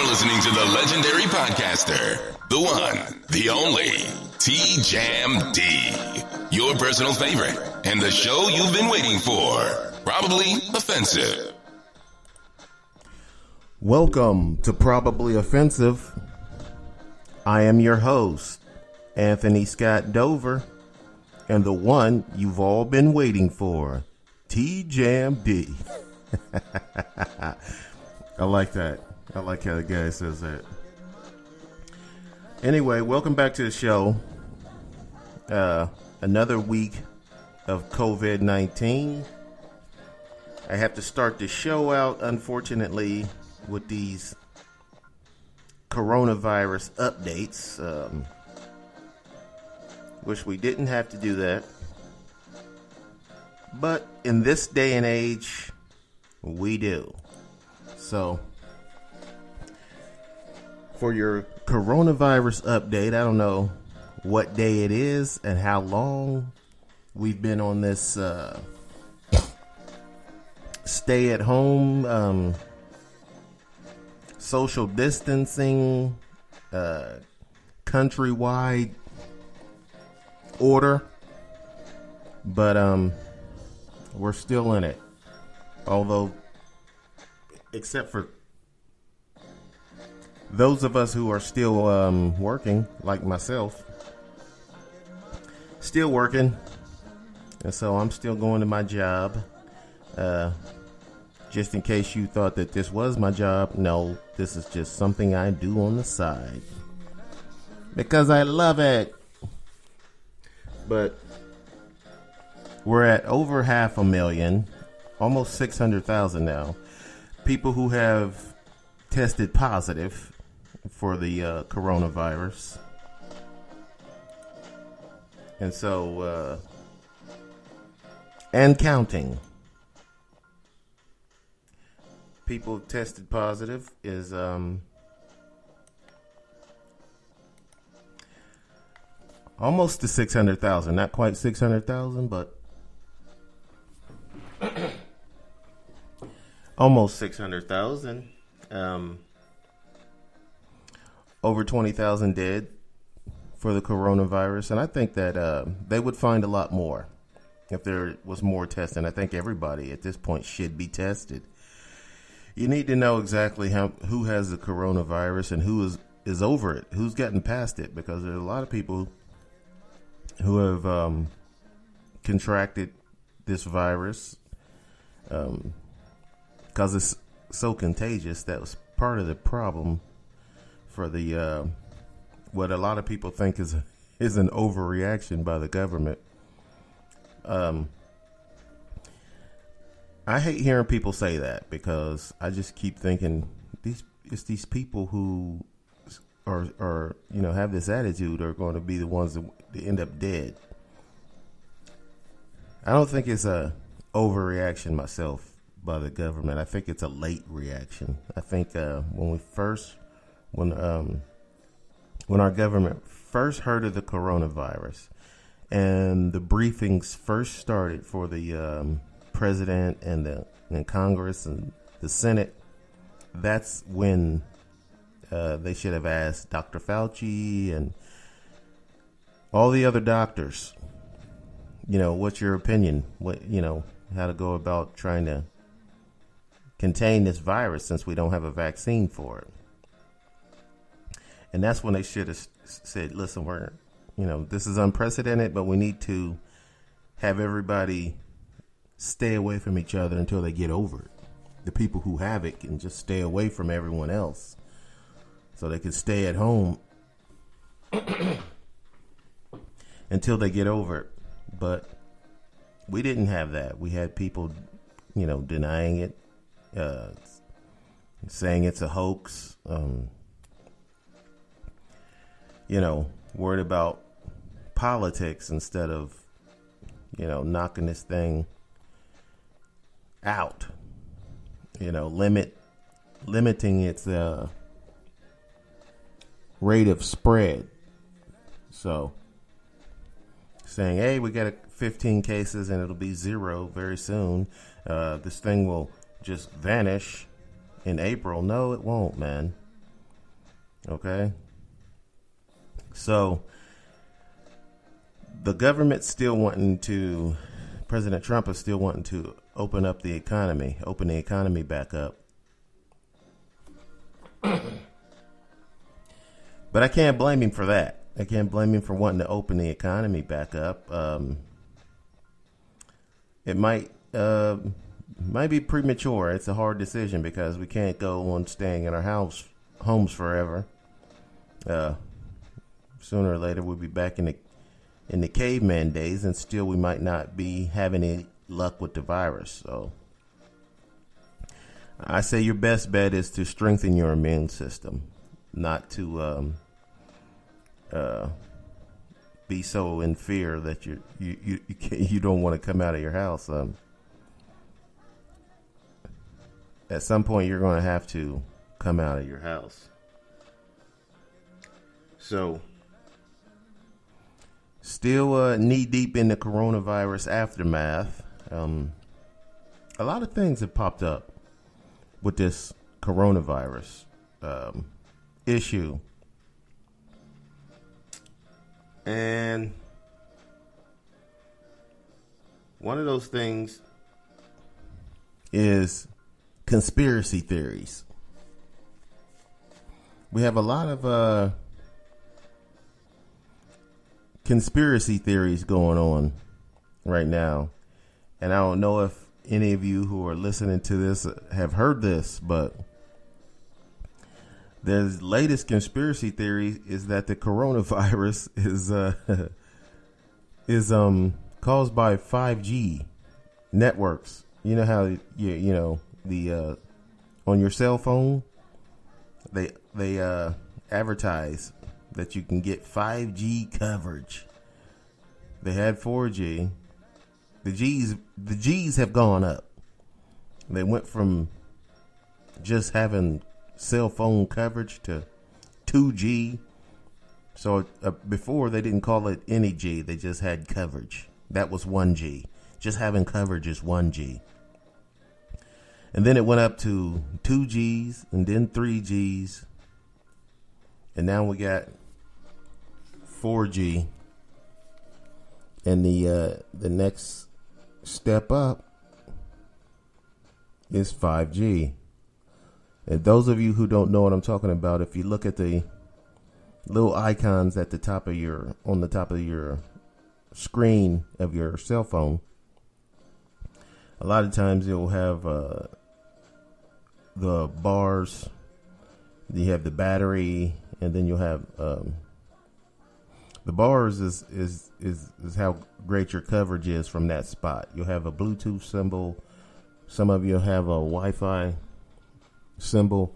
You're listening to the legendary podcaster, the one, the only, T-Jam D. Your personal favorite, and the show you've been waiting for. Probably Offensive. Welcome to Probably Offensive. I am your host, Anthony Scott Dover, and the one you've all been waiting for, T-Jam D. I like that. I like how the guy says that. Anyway, welcome back to the show. Another week of COVID-19. I have to start the show out, unfortunately, with these coronavirus updates. Wish we didn't have to do that. But in this day and age, we do. So, for your coronavirus update, I don't know what day it is and how long we've been on this stay at home, social distancing, countrywide order, but we're still in it. Although, except for those of us who are still working, like myself, still working, and so I'm still going to my job. Just in case you thought that this was my job, no, this is just something I do on the side because I love it. But we're at over 500,000, almost 600,000 now, people who have tested positive for the coronavirus. And so, and counting. People tested positive is almost to 600,000. Not quite 600,000, but almost 600,000. Over 20,000 dead for the coronavirus. And I think that they would find a lot more if there was more testing. I think everybody at this point should be tested. You need to know exactly who has the coronavirus and who is over it, who's gotten past it, because there's a lot of people who have contracted this virus because it's so contagious. That was part of the problem for the what a lot of people think is an overreaction by the government. I hate hearing people say that because I just keep thinking these people who are have this attitude are going to be the ones that end up dead. I don't think it's a overreaction myself by the government. I think it's a late reaction. I think when our government first heard of the coronavirus and the briefings first started for the president and the Congress and the Senate, that's when they should have asked Dr. Fauci and all the other doctors, what's your opinion? How to go about trying to contain this virus since we don't have a vaccine for it. And that's when they should have said, listen, this is unprecedented, but we need to have everybody stay away from each other until they get over it. The people who have it can just stay away from everyone else so they can stay at home until they get over it. But we didn't have that. We had people, denying it, saying it's a hoax, worried about politics instead of, knocking this thing out, limiting its rate of spread. So saying, hey, we got 15 cases and it'll be 0 very soon. This thing will just vanish in April. No, it won't, man. Okay? So, the government's still wanting to, President Trump is still wanting to open the economy back up. But I can't blame him for that. I can't blame him for wanting to open the economy back up. It might be premature. It's a hard decision because we can't go on staying in our homes forever. Sooner or later, we'll be back in the caveman days, and still we might not be having any luck with the virus. So I say your best bet is to strengthen your immune system, not to be so in fear that you don't want to come out of your house. At some point, you're going to have to come out of your house. So, still knee deep in the coronavirus aftermath. A lot of things have popped up with this coronavirus issue. And one of those things is conspiracy theories. We have a lot of conspiracy theories going on right now. And I don't know if any of you who are listening to this have heard this, but the latest conspiracy theory is that the coronavirus is caused by 5G networks. You know how the on your cell phone they advertise that you can get 5G coverage. They had 4G. The G's have gone up. They went from just having cell phone coverage to 2G. So before they didn't call it any G, they just had coverage. That was 1G. Just having coverage is 1G. And then it went up to 2Gs and then 3Gs. And now we got 4G. And the next step up is 5G. And those of you who don't know what I'm talking about, if you look at the little icons at the top of your screen of your cell phone, a lot of times you'll have the bars, you have the battery, and then you'll have the bars is how great your coverage is from that spot. You'll have a Bluetooth symbol. Some of you have a Wi-Fi symbol,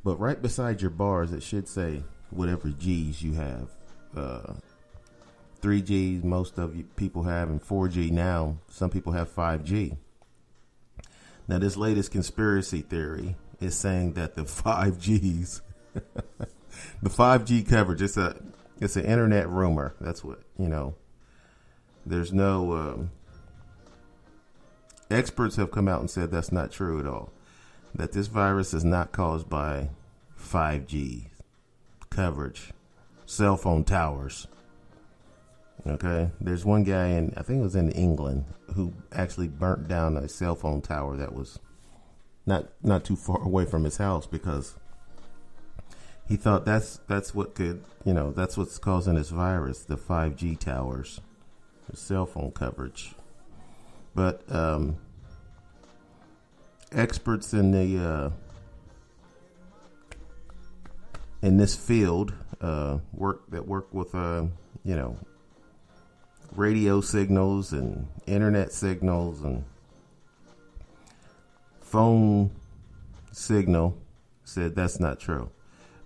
but right beside your bars it should say whatever G's you have. 3Gs most of you people have, and 4G now. Some people have 5G. Now this latest conspiracy theory is saying that the 5Gs, the 5G coverage, it's an internet rumor. That's what, there's no, experts have come out and said that's not true at all. That this virus is not caused by 5G coverage, cell phone towers. Okay, there's one guy I think it was in England, who actually burnt down a cell phone tower that was not too far away from his house because he thought that's what could, that's what's causing this virus, the 5G towers, the cell phone coverage. But experts in this field work with radio signals and internet signals and phone signal said that's not true,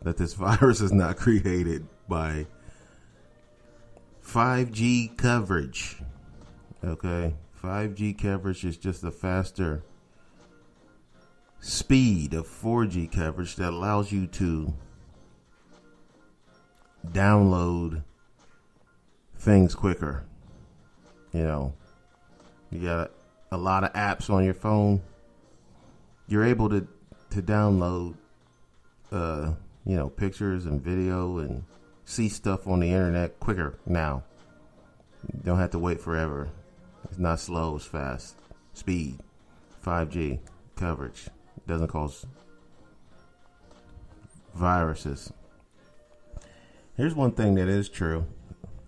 that this virus is not created by 5G coverage. Okay, 5G coverage is just a faster speed of 4G coverage that allows you to download things quicker. You got a lot of apps on your phone. You're able to download pictures and video and see stuff on the internet quicker now. You don't have to wait forever. It's not slow, it's fast. Speed, 5G coverage. Doesn't cause viruses. Here's one thing that is true,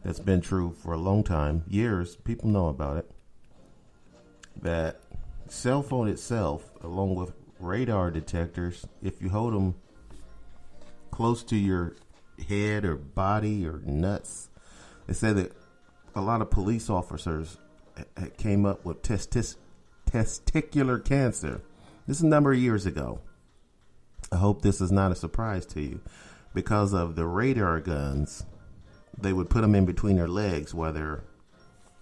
that's been true for a long time, years, people know about it, that cell phone itself, along with radar detectors, if you hold them close to your head or body or nuts, they say that a lot of police officers came up with testicular cancer. This is a number of years ago. I hope this is not a surprise to you. Because of the radar guns, they would put them in between their legs while they're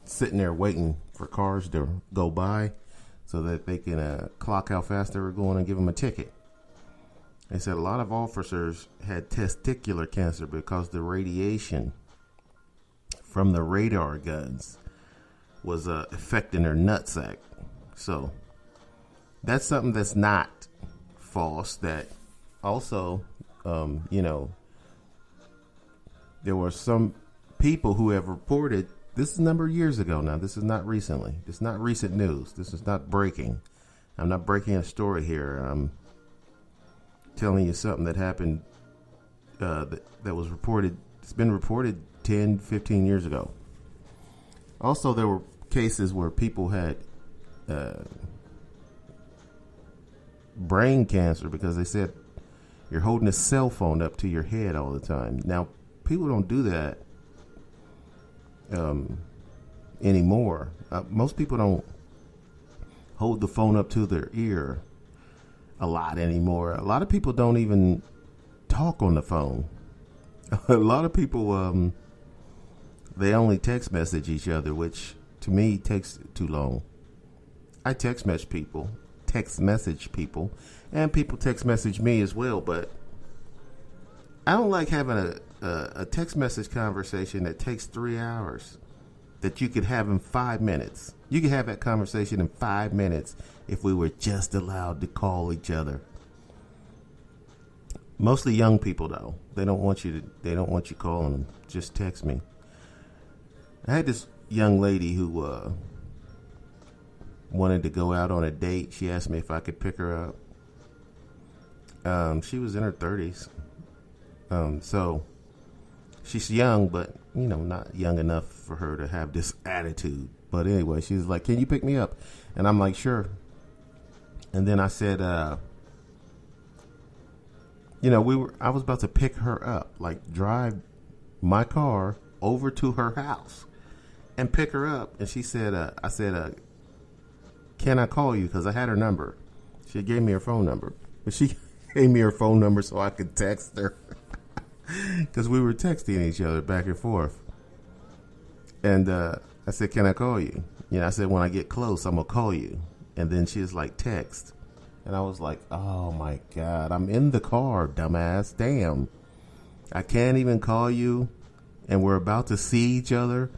sitting there waiting for cars to go by so that they can clock how fast they were going and give them a ticket. They said a lot of officers had testicular cancer because the radiation from the radar guns was affecting their nutsack. So that's something that's not false. That also, there were some people who have reported, this is a number of years ago now, this is not recently, this is not recent news, this is not breaking. I'm not breaking a story here. I'm telling you something that happened that was reported. It's been reported 10, 15 years ago. Also, there were cases where people had brain cancer because they said you're holding a cell phone up to your head all the time. Now, people don't do that anymore. Most people don't hold the phone up to their ear a lot anymore. A lot of people don't even talk on the phone. A lot of people, they only text message each other, which to me takes too long. I text message people, and people text message me as well, but I don't like having a text message conversation that takes 3 hours that you could have in 5 minutes. You could have that conversation in 5 minutes if we were just allowed to call each other. Mostly young people, though. They don't want you calling them. Just text me. I had this young lady who wanted to go out on a date. She asked me if I could pick her up. She was in her 30s. So she's young, but, not young enough for her to have this attitude. But anyway, she was like, "Can you pick me up?" And I'm like, "Sure." And then I said, I was about to pick her up, like drive my car over to her house and pick her up. And she said, I said, "Can I call you?" Because I had her number. She gave me her phone number, but she gave me her phone number so I could text her. Because we were texting each other back and forth. And I said, "Can I call you?" I said, "When I get close, I'm going to call you." And then she was like, "Text." And I was like, oh my God, I'm in the car, dumbass. Damn. I can't even call you. And we're about to see each other.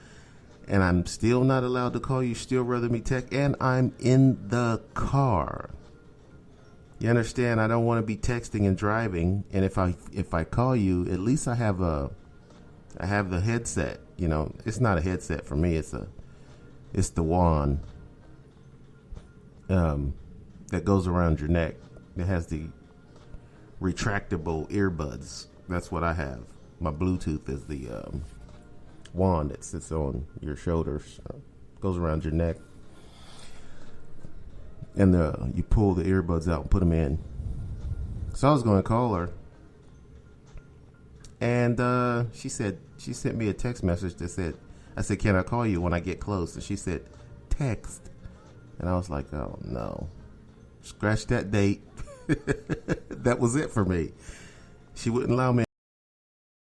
And I'm still not allowed to call you. Still rather me text. And I'm in the car. You understand? I don't want to be texting and driving. And if I call you, at least I have the headset. It's not a headset for me. It's the wand that goes around your neck. It has the retractable earbuds. That's what I have. My Bluetooth is the wand that sits on your shoulders, goes around your neck. And you pull the earbuds out and put them in. So I was going to call her. And she sent me a text message that said, I said, "Can I call you when I get close?" And she said, "Text." And I was like, oh no. Scratch that date. That was it for me. She wouldn't allow me